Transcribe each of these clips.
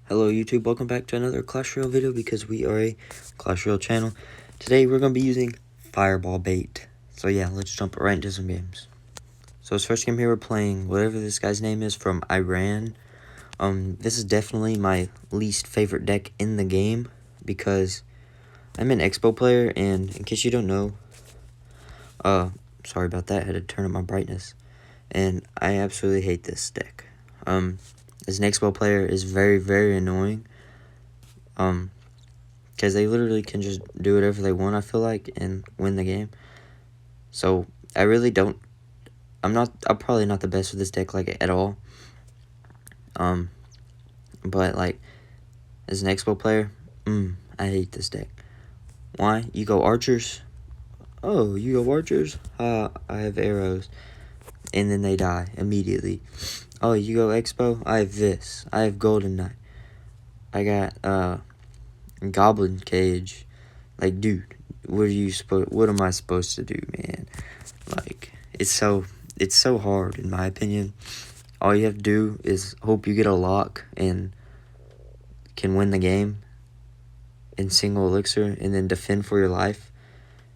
Hello YouTube, welcome back to another Clash Royale video because we are a Clash Royale channel. Today we're going to be using Fireball Bait. So yeah, let's jump right into some games. So this first game here we're playing whatever this guy's name is from Iran. This is definitely my least favorite deck in the game because I'm an Expo player, and in case you don't know, sorry about that, I had to turn up my brightness. And I absolutely hate this deck. As an Expo player is very annoying. Because they literally can just do whatever they want, I feel like, and win the game. So I really don't. I'm probably not the best with this deck, like, at all. But like, as an Expo player, I hate this deck. Why? You go archers. Oh, you go archers. I have arrows, and then they die immediately. Oh, you go Expo. I have this. I have Golden Knight. I got Goblin Cage. Like, dude, what am I supposed to do, man? Like, it's so hard, in my opinion. All you have to do is hope you get a lock and can win the game in single elixir, and then defend for your life.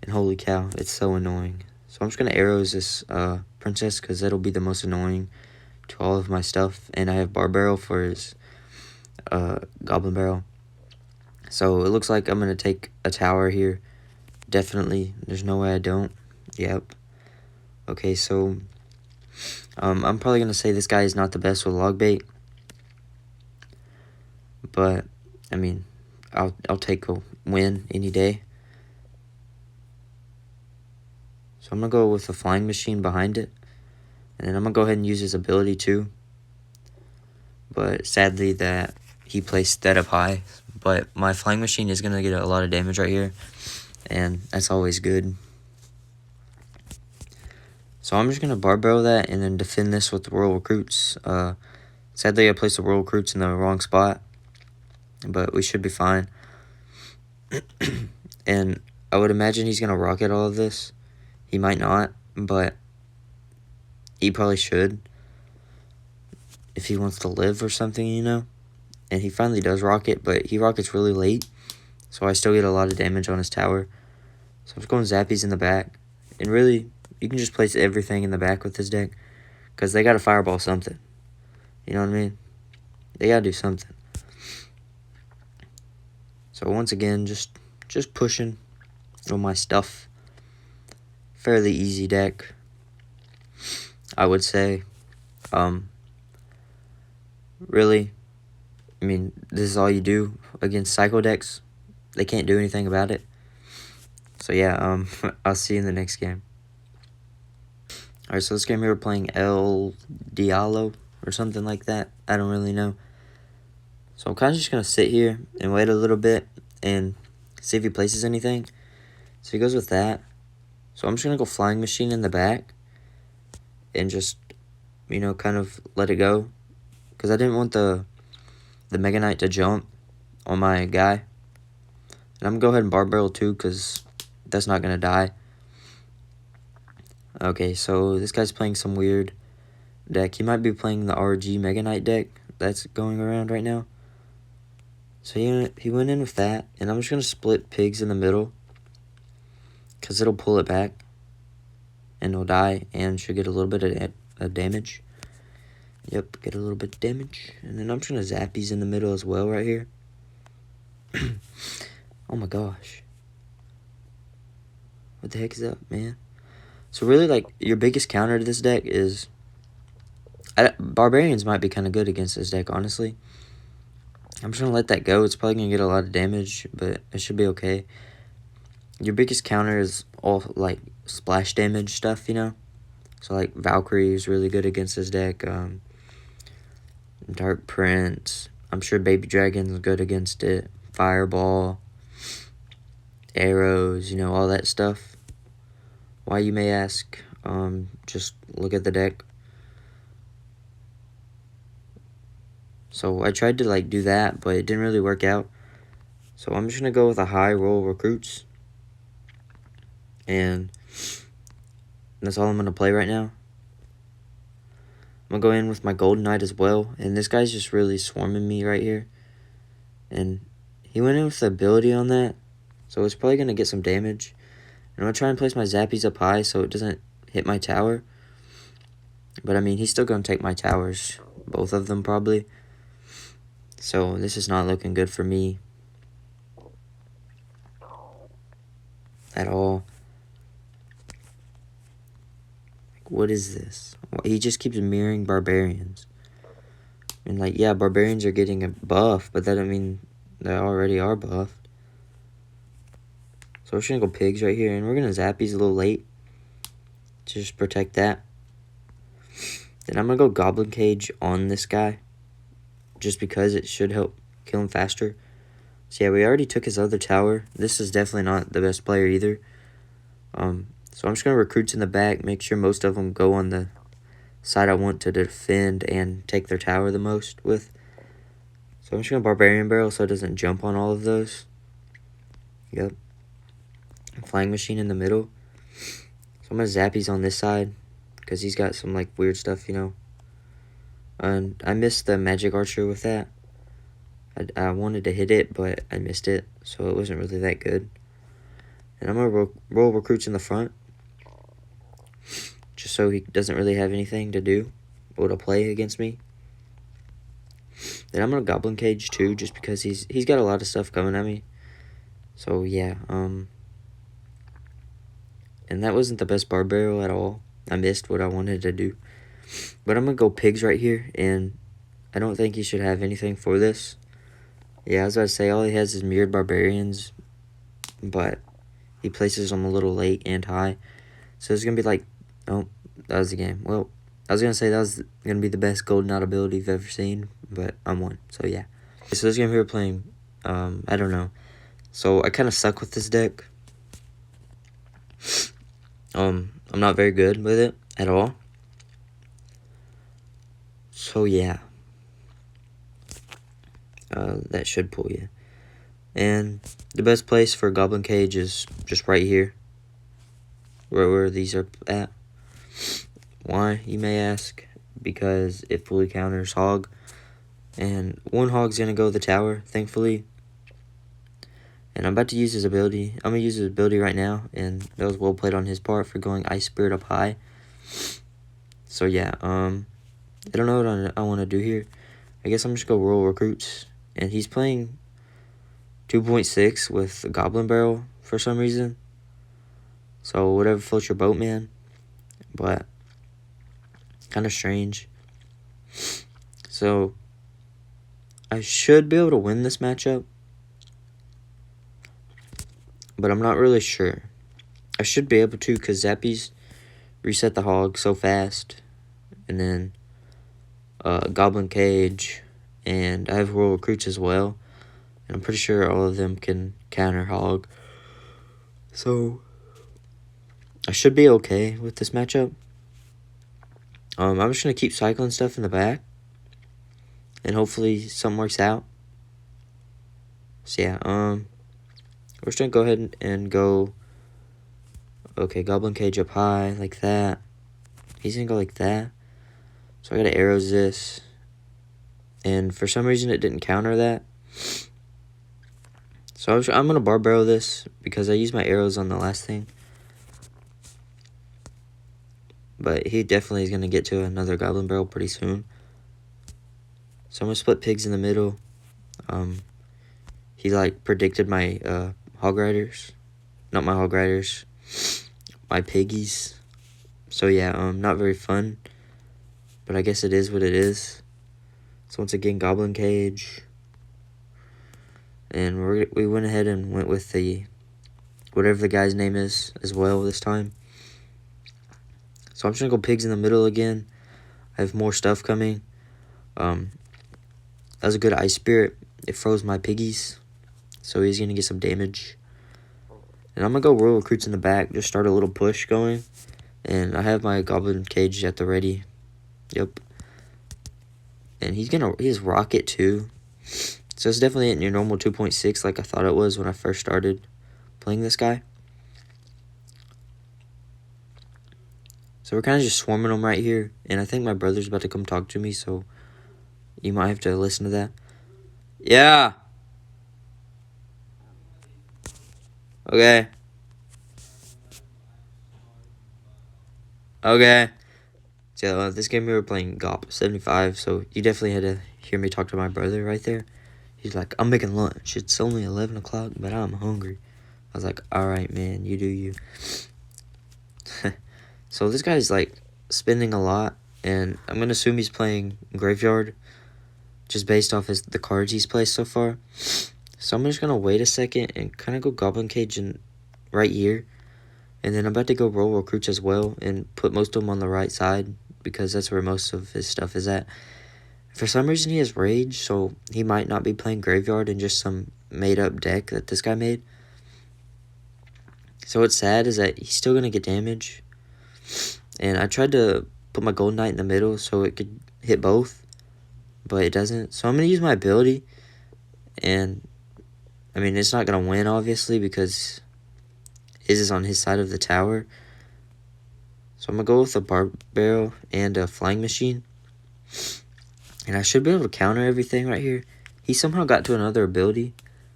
And holy cow, it's so annoying. So I'm just gonna arrows this princess, because that'll be the most annoying to all of my stuff. And I have bar barrel for his goblin barrel. So it looks like I'm gonna take a tower here. Definitely. There's no way I don't. Yep. Okay, so I'm probably gonna say this guy is not the best with log bait, but I mean, I'll take a win any day. So I'm gonna go with the flying machine behind it, and then I'm gonna go ahead and use his ability too. But sadly, that he placed that up high. But my flying machine is gonna get a lot of damage right here, and that's always good. So I'm just gonna bar barrel that and then defend this with the Royal Recruits. Sadly, I placed the Royal Recruits in the wrong spot, but we should be fine. And I would imagine he's gonna rocket all of this. He might not, but he probably should if he wants to live or something, you know. And he finally does rocket, but he rockets really late, so I still get a lot of damage on his tower. So I'm just going Zappies in the back. And really, you can just place everything in the back with this deck, because they gotta fireball something. You know what I mean? They gotta do something. So once again, just pushing on my stuff. Fairly easy deck, I would say. Really, I mean, this is all you do against Psycho decks. They can't do anything about it. So yeah, I'll see you in the next game. Alright, so this game here we're playing El Diablo or something like that. I don't really know. So I'm kind of just going to sit here and wait a little bit and see if he places anything. So he goes with that. So I'm just going to go Flying Machine in the back and just, you know, kind of let it go. Because I didn't want the Mega Knight to jump on my guy. And I'm going to go ahead and Bar Barrel too, because that's not going to die. Okay, so this guy's playing some weird deck. He might be playing the RG Mega Knight deck that's going around right now. So he went in with that, and I'm just going to split pigs in the middle, because it'll pull it back, and it'll die, and should get a little bit of damage. Yep, get a little bit of damage. And then I'm just going to Zappies in the middle as well right here. Oh my gosh. What the heck is up, man? So really, like, your biggest counter to this deck is... Barbarians might be kind of good against this deck, honestly. I'm just going to let that go. It's probably going to get a lot of damage, but it should be okay. Your biggest counter is all, like, splash damage stuff, you know? So, like, Valkyrie is really good against this deck. Dark Prince. I'm sure Baby Dragon's good against it. Fireball. Arrows, you know, all that stuff. Why, you may ask? Just look at the deck. So I tried to, like, do that, but it didn't really work out. So I'm just going to go with a high roll recruits. And that's all I'm going to play right now. I'm going to go in with my Golden Knight as well. And this guy's just really swarming me right here. And he went in with the ability on that, so it's probably going to get some damage. And I'm going to try and place my zappies up high so it doesn't hit my tower. But, I mean, he's still going to take my towers. Both of them, probably. So, this is not looking good for me. At all. What is this? He just keeps mirroring barbarians. And, like, yeah, barbarians are getting a buff, but that doesn't mean they already are buffed. So we're just going to go pigs right here, and we're going to zappies a little late to just protect that. Then I'm going to go goblin cage on this guy, just because it should help kill him faster. So yeah, we already took his other tower. This is definitely not the best player either. So I'm just going to recruits in the back, make sure most of them go on the side I want to defend and take their tower the most with. So I'm just going to barbarian barrel so it doesn't jump on all of those. Yep. Flying machine in the middle. So I'm going to zappies on this side because he's got some like weird stuff, you know. And I missed the magic archer with that. I wanted to hit it, but I missed it, so it wasn't really that good. And I'm going to roll recruits in the front, just so he doesn't really have anything to do or to play against me. Then I'm going to goblin cage too, just because he's got a lot of stuff coming at me. So yeah, and that wasn't the best bar barrel at all. I missed what I wanted to do. But I'm going to go pigs right here, and I don't think he should have anything for this. Yeah, I was about to say, all he has is mirrored barbarians, but he places them a little late and high. So it's going to be like, oh, that was the game. Well, I was going to say that was going to be the best golden out ability you've ever seen, but I'm one. So yeah. So this game here we're playing, I don't know. So I kind of suck with this deck. I'm not very good with it at all. So yeah. That should pull you. And the best place for Goblin Cage is just right here. Where these are at. Why, you may ask? Because it fully counters Hog. And one Hog's going to go to the tower, thankfully. And I'm about to use his ability. I'm going to use his ability right now. And that was well played on his part for going Ice Spirit up high. So yeah, I don't know what I want to do here. I guess I'm just going to roll recruits. And he's playing 2.6 with a Goblin Barrel for some reason. So whatever floats your boat, man. But kind of strange. So I should be able to win this matchup, but I'm not really sure. I should be able to because Zappies reset the Hog so fast. And then Goblin Cage, and I have Royal Recruits as well. And I'm pretty sure all of them can counter Hog. So I should be okay with this matchup. I'm just going to keep cycling stuff in the back. And hopefully something works out. So yeah, we're just going to go ahead and go. Okay, Goblin Cage up high, like that. He's going to go like that. So I got to arrows this. And for some reason it didn't counter that. So I'm going to bar barrel this because I used my arrows on the last thing. But he definitely is going to get to another Goblin Barrel pretty soon. So I'm going to split pigs in the middle. He like predicted my Hog Riders. Not my Hog Riders. My piggies. So yeah, not very fun. But I guess it is what it is. So once again, Goblin Cage. And we went ahead and went with the whatever the guy's name is as well this time. So I'm just going to go pigs in the middle again. I have more stuff coming. That was a good Ice Spirit. It froze my piggies. So he's going to get some damage. And I'm going to go Royal Recruits in the back. Just start a little push going. And I have my Goblin Cage at the ready. Yep. And he has Rocket too. So it's definitely in your normal 2.6 like I thought it was when I first started playing this guy. So we're kind of just swarming them right here. And I think my brother's about to come talk to me, so you might have to listen to that. Yeah. Okay. Okay. So this game we were playing GOP 75, so you definitely had to hear me talk to my brother right there. He's like, I'm making lunch. It's only 11 o'clock, but I'm hungry. I was like, alright, man, you do you. So this guy's like spending a lot, and I'm going to assume he's playing Graveyard, just based off the cards he's played so far. So I'm just going to wait a second and kind of go Goblin Cage right here. And then I'm about to go roll recruits as well and put most of them on the right side because that's where most of his stuff is at. For some reason he has Rage, so he might not be playing Graveyard in just some made-up deck that this guy made. So what's sad is that he's still going to get damage. And I tried to put my Golden Knight in the middle so it could hit both, but it doesn't. So I'm going to use my ability, and I mean, it's not going to win, obviously, because his is on his side of the tower. So I'm going to go with a Barb Barrel and a Flying Machine. And I should be able to counter everything right here. He somehow got to another ability,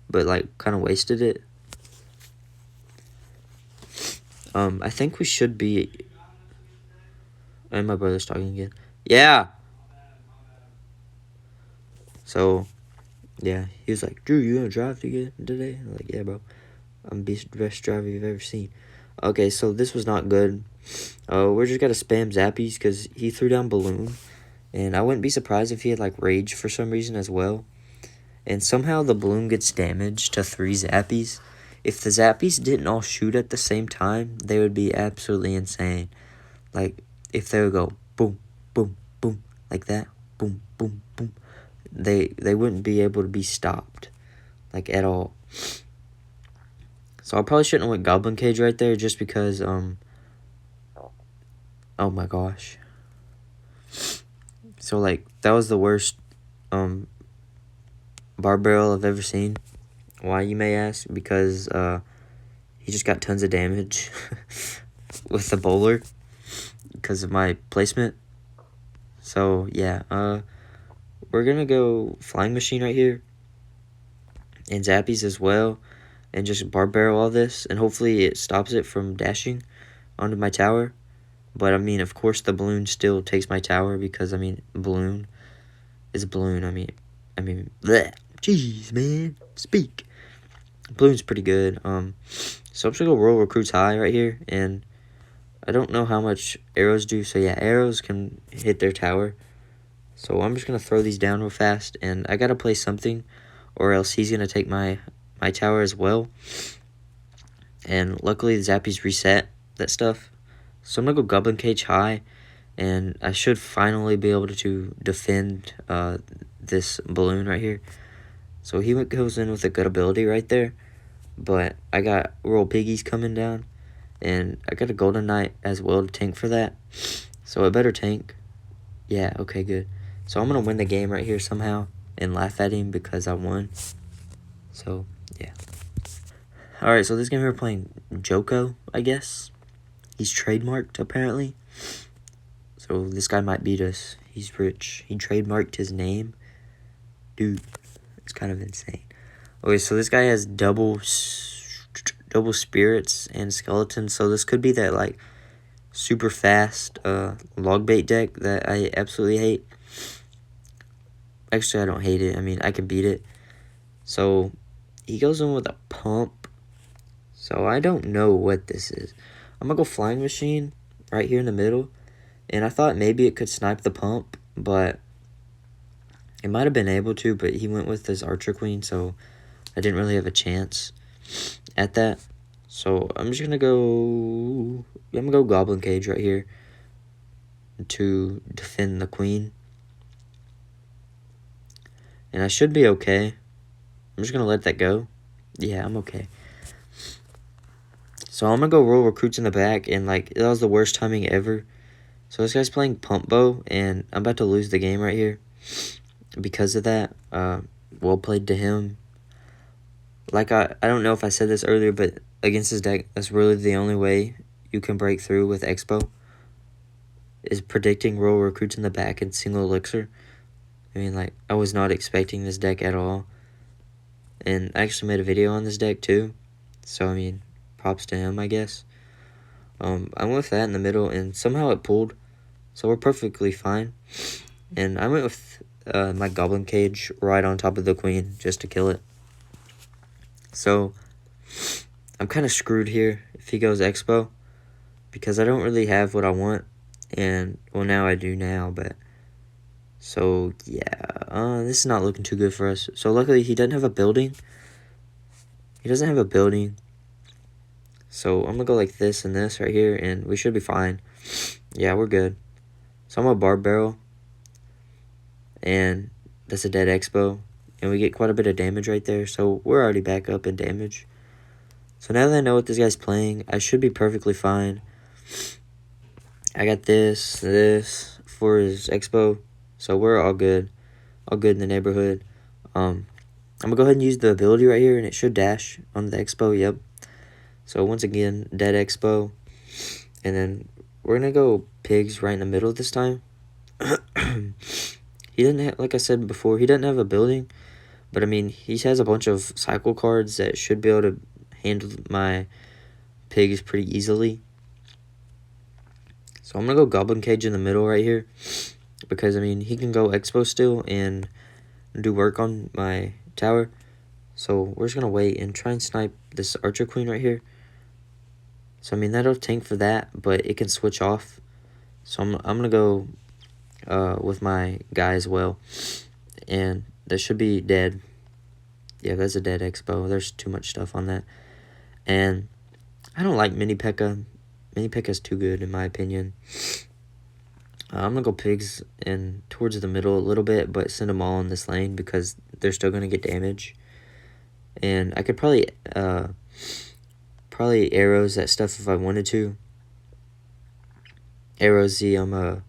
but, like, kind of wasted it. I think we should be... And my brother's talking again. Yeah! So, yeah, he was like, Drew, you gonna drive today? I'm like, yeah, bro. I'm the best driver you've ever seen. Okay, so this was not good. We're just gonna spam Zappies because he threw down Balloon. And I wouldn't be surprised if he had, like, Rage for some reason as well. And somehow the Balloon gets damaged to 3 Zappies. If the Zappies didn't all shoot at the same time, they would be absolutely insane. Like, if they would go boom, boom, boom, like that, boom, boom, boom, they wouldn't be able to be stopped, like, at all. So I probably shouldn't have went Goblin Cage right there just because, oh my gosh. So, like, that was the worst, Barb Barrel I've ever seen. Why, you may ask? Because, he just got tons of damage with the bowler because of my placement. So, yeah, we're gonna go Flying Machine right here and Zappies as well and just Barb Barrel all this, and hopefully it stops it from dashing onto my tower. But, I mean, of course the Balloon still takes my tower because, I mean, Balloon is a Balloon. I mean, bleh. Jeez, man, speak. Balloon's pretty good. So I'm just gonna go roll recruits high right here, and I don't know how much arrows do. So yeah, arrows can hit their tower. So I'm just gonna throw these down real fast, and I gotta play something, or else he's gonna take my tower as well. And luckily the Zappies reset that stuff. So I'm gonna go Goblin Cage high, and I should finally be able to defend this Balloon right here. So he goes in with a good ability right there. But I got Royal Piggies coming down, and I got a Golden Knight as well to tank for that. So I better tank. Yeah, okay, good. So I'm going to win the game right here somehow and laugh at him because I won. So, yeah. Alright, so this game we're playing Joko, I guess. He's trademarked, apparently. So this guy might beat us. He's rich. He trademarked his name. Dude, it's kind of insane. Okay, so this guy has double spirits and skeletons. So this could be that, like, super fast log bait deck that I absolutely hate. Actually, I don't hate it. I mean, I can beat it. So he goes in with a pump. So I don't know what this is. I'm going to go Flying Machine right here in the middle. And I thought maybe it could snipe the pump, but it might have been able to, but he went with his Archer Queen, so I didn't really have a chance at that. So I'm just going to go Goblin Cage right here to defend the Queen. And I should be okay. I'm just going to let that go. Yeah, I'm okay. So I'm going to go roll recruits in the back, and, like, that was the worst timing ever. So this guy's playing Pump Bow, and I'm about to lose the game right here because of that. Well played to him. Like, I don't know if I said this earlier, but against his deck, that's really the only way you can break through with Expo, is predicting roll recruits in the back and single elixir. I mean, like, I was not expecting this deck at all. And I actually made a video on this deck, too. So, I mean, props to him, I guess. I went with that in the middle, and somehow it pulled. So we're perfectly fine. And I went with my goblin cage right on top of the queen just to kill it. So I'm kind of screwed here if he goes expo, because I don't really have what I want. And, well, now I do now, but... So, yeah, this is not looking too good for us. So, luckily, he doesn't have a building. He doesn't have a building. So, I'm going to go like this and this right here, and we should be fine. Yeah, we're good. So, I'm a barb barrel. And that's a dead expo. And we get quite a bit of damage right there. So, we're already back up in damage. So, now that I know what this guy's playing, I should be perfectly fine. I got this for his expo. So, we're all good. All good in the neighborhood. I'm going to go ahead and use the ability right here, and it should dash on the expo, yep. So, once again, dead expo. And then we're going to go pigs right in the middle this time. He didn't have, like I said before, he doesn't have a building. But, I mean, he has a bunch of cycle cards that should be able to handle my pigs pretty easily. So, I'm going to go goblin cage in the middle right here. Because, I mean, he can go expo still and do work on my tower. So we're just going to wait and try and snipe this archer queen right here. So, I mean, that'll tank for that, but it can switch off. So I'm going to go with my guy as well. And that should be dead. Yeah, that's a dead expo. There's too much stuff on that. And I don't like Mini P.E.K.K.A. Mini P.E.K.K.A.'s too good, in my opinion. I'm going to go pigs in towards the middle a little bit, but send them all in this lane because they're still going to get damage. And I could probably arrows that stuff if I wanted to. Arrows the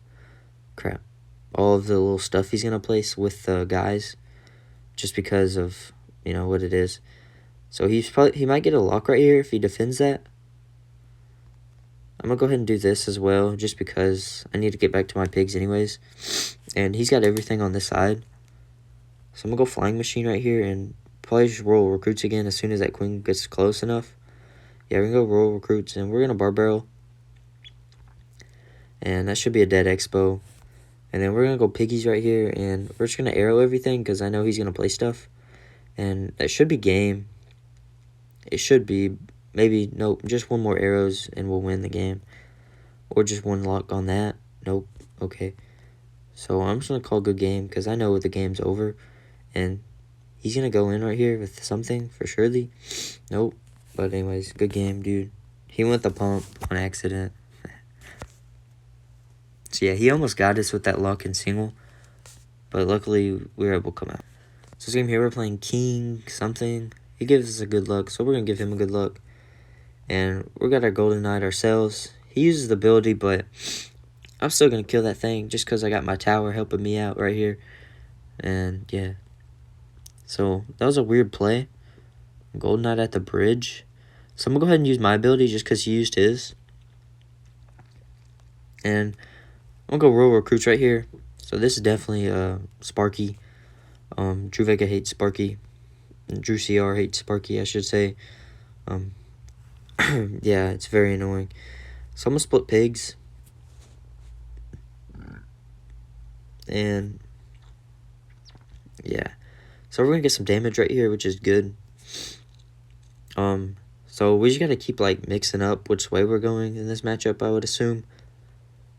crap. All of the little stuff he's gonna place with the guys. Just because of, you know, what it is. So he might get a lock right here if he defends that. I'm gonna go ahead and do this as well, just because I need to get back to my pigs anyways. And he's got everything on this side. So I'm gonna go flying machine right here and probably just roll recruits again as soon as that queen gets close enough. Yeah, we're gonna go roll recruits and we're gonna barb barrel. And that should be a dead expo. And then we're gonna go piggies right here and we're just gonna arrow everything because I know he's gonna play stuff. And that should be game. It should be. Maybe, nope, just one more arrows and we'll win the game. Or just one lock on that. Nope, okay. So I'm just gonna call good game because I know the game's over. And he's gonna go in right here with something for surely. Nope. But anyways, good game, dude. He went the pump on accident. So yeah, he almost got us with that luck and single. But luckily, we were able to come out. So this game here, we're playing king something. He gives us a good luck, so we're going to give him a good luck. And we got our golden knight ourselves. He uses the ability, but I'm still going to kill that thing just because I got my tower helping me out right here. And yeah. So that was a weird play. Golden knight at the bridge. So I'm going to go ahead and use my ability just because he used his. And I'm going to go roll recruits right here. So this is definitely Sparky. Drew Vega hates Sparky. Drew CR hates Sparky, I should say. Yeah, it's very annoying. So I'm going to split pigs. And yeah. So we're going to get some damage right here, which is good. So we just got to keep, like, mixing up which way we're going in this matchup, I would assume.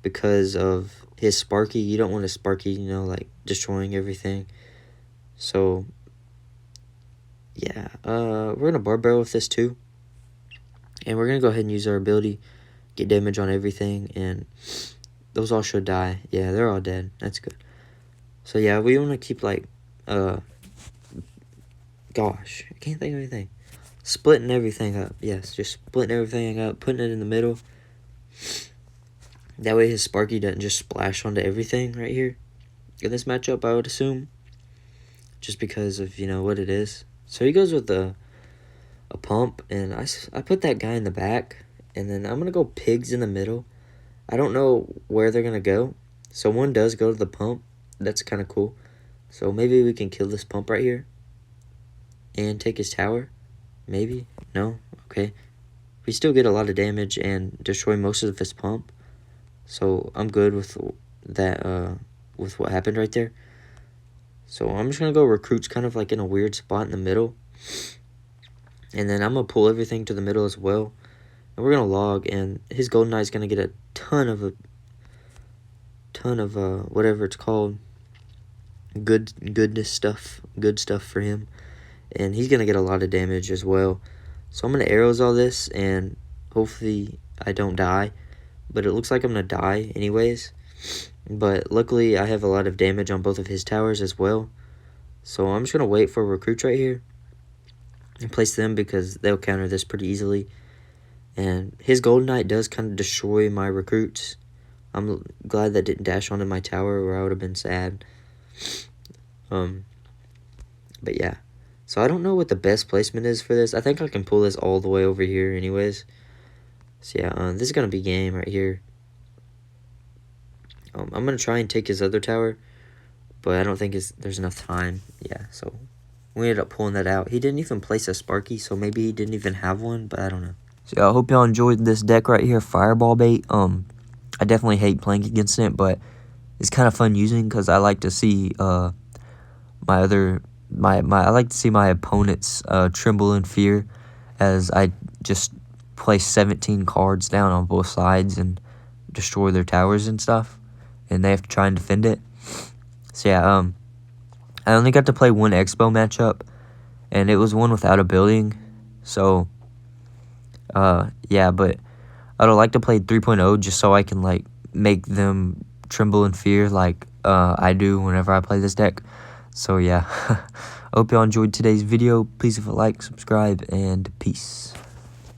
Because of his Sparky. You don't want a Sparky, you know, like, destroying everything. So, yeah. We're going to barb barrel with this, too. And we're going to go ahead and use our ability. Get damage on everything. And those all should die. Yeah, they're all dead. That's good. So, yeah, we want to keep, like, gosh, I can't think of anything. Splitting everything up. Yes, just splitting everything up. Putting it in the middle. That way his Sparky doesn't just splash onto everything right here. In this matchup, I would assume. Just because of, you know, what it is. So he goes with a pump. And I put that guy in the back. And then I'm going to go pigs in the middle. I don't know where they're going to go. So one does go to the pump. That's kind of cool. So maybe we can kill this pump right here. And take his tower. Maybe. No? okay? We still get a lot of damage and destroy most of his pump. So I'm good with that, with what happened right there. So I'm just going to go recruits kind of like in a weird spot in the middle. And then I'm going to pull everything to the middle as well. And we're going to log, and his golden eye is going to get a ton of whatever it's called, good stuff for him. And he's going to get a lot of damage as well. So I'm going to arrows all this, and hopefully I don't die. But it looks like I'm going to die anyways. But luckily I have a lot of damage on both of his towers as well. So I'm just going to wait for recruits right here and place them because they'll counter this pretty easily. And his golden knight does kind of destroy my recruits. I'm glad that didn't dash onto my tower, or I would have been sad. But yeah. So I don't know what the best placement is for this. I think I can pull this all the way over here anyways. So yeah, this is going to be game right here. I'm going to try and take his other tower, but I don't think there's enough time. Yeah, so we ended up pulling that out. He didn't even place a Sparky, so maybe he didn't even have one, but I don't know. So yeah, I hope y'all enjoyed this deck right here, Fireball Bait. I definitely hate playing against it, but it's kind of fun using because I like to see I like to see my opponents tremble in fear as I just place 17 cards down on both sides and destroy their towers and stuff, and they have to try and defend it. So yeah, I only got to play one Expo matchup, and it was one without a building. So yeah, but I would like to play 3.0 just so I can like make them tremble in fear like I do whenever I play this deck. So yeah, I hope y'all enjoyed today's video. Please leave a like, subscribe, and peace.